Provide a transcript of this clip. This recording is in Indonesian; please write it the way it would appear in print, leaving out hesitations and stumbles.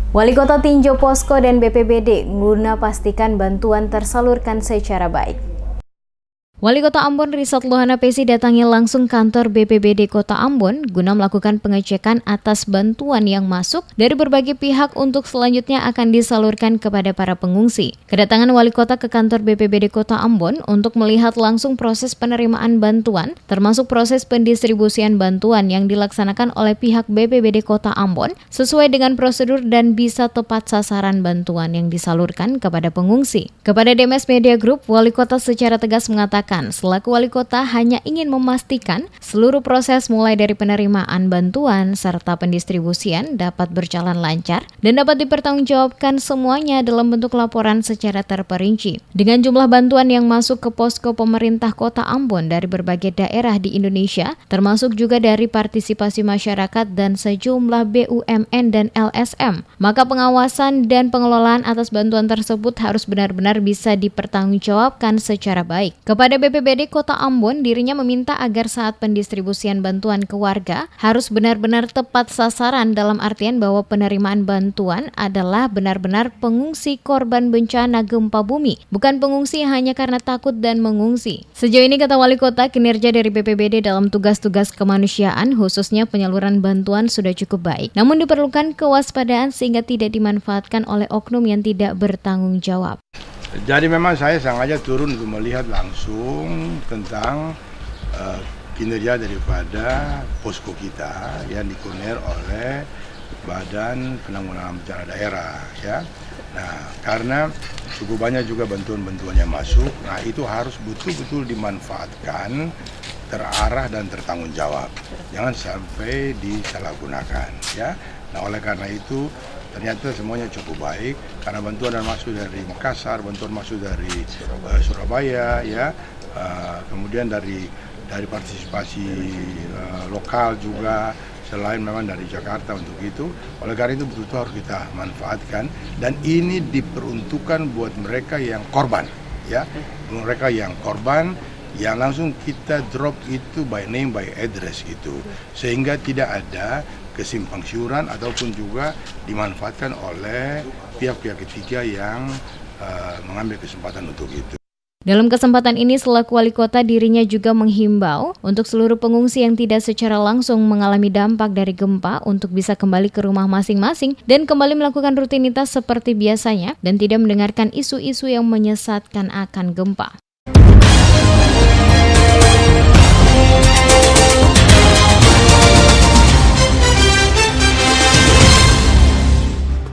Wali Kota tinjau posko dan BPBD guna pastikan bantuan tersalurkan secara baik. Wali Kota Ambon Rizat Lohana Pesi datangi langsung kantor BPBD Kota Ambon guna melakukan pengecekan atas bantuan yang masuk dari berbagai pihak untuk selanjutnya akan disalurkan kepada para pengungsi. Kedatangan Wali Kota ke kantor BPBD Kota Ambon untuk melihat langsung proses penerimaan bantuan, termasuk proses pendistribusian bantuan yang dilaksanakan oleh pihak BPBD Kota Ambon sesuai dengan prosedur dan bisa tepat sasaran bantuan yang disalurkan kepada pengungsi. Kepada DMS Media Group, Wali Kota secara tegas mengatakan selaku Wali Kota hanya ingin memastikan seluruh proses mulai dari penerimaan bantuan serta pendistribusian dapat berjalan lancar dan dapat dipertanggungjawabkan semuanya dalam bentuk laporan secara terperinci. Dengan jumlah bantuan yang masuk ke posko pemerintah Kota Ambon dari berbagai daerah di Indonesia, termasuk juga dari partisipasi masyarakat dan sejumlah BUMN dan LSM, maka pengawasan dan pengelolaan atas bantuan tersebut harus benar-benar bisa dipertanggungjawabkan secara baik. Kepada BPBD Kota Ambon, dirinya meminta agar saat pendistribusian bantuan ke warga harus benar-benar tepat sasaran dalam artian bahwa penerimaan bantuan adalah benar-benar pengungsi korban bencana gempa bumi, bukan pengungsi hanya karena takut dan mengungsi. Sejauh ini, kata Wali Kota, kinerja dari BPBD dalam tugas-tugas kemanusiaan, khususnya penyaluran bantuan sudah cukup baik. Namun diperlukan kewaspadaan sehingga tidak dimanfaatkan oleh oknum yang tidak bertanggung jawab. Jadi memang saya sengaja turun untuk melihat langsung tentang kinerja daripada posko kita yang dikoordinir oleh Badan Penanggulangan Bencana Daerah, ya. Nah, karena cukup banyak juga bantuan-bantuan yang masuk, nah itu harus betul-betul dimanfaatkan, terarah dan tertanggung jawab. Jangan sampai disalahgunakan, ya. Nah, oleh karena itu ternyata semuanya cukup baik karena bantuan dan masuk dari Makassar, bantuan masuk dari Surabaya, ya, kemudian dari partisipasi lokal juga, selain memang dari Jakarta untuk itu. Oleh karena itu betul-betul harus kita manfaatkan dan ini diperuntukkan buat mereka yang korban, ya, mereka yang korban yang langsung kita drop itu by name by address gitu, sehingga tidak ada kesimpang siuran ataupun juga dimanfaatkan oleh pihak-pihak ketiga yang mengambil kesempatan untuk itu. Dalam kesempatan ini, selaku Wali Kota, dirinya juga menghimbau untuk seluruh pengungsi yang tidak secara langsung mengalami dampak dari gempa untuk bisa kembali ke rumah masing-masing dan kembali melakukan rutinitas seperti biasanya dan tidak mendengarkan isu-isu yang menyesatkan akan gempa.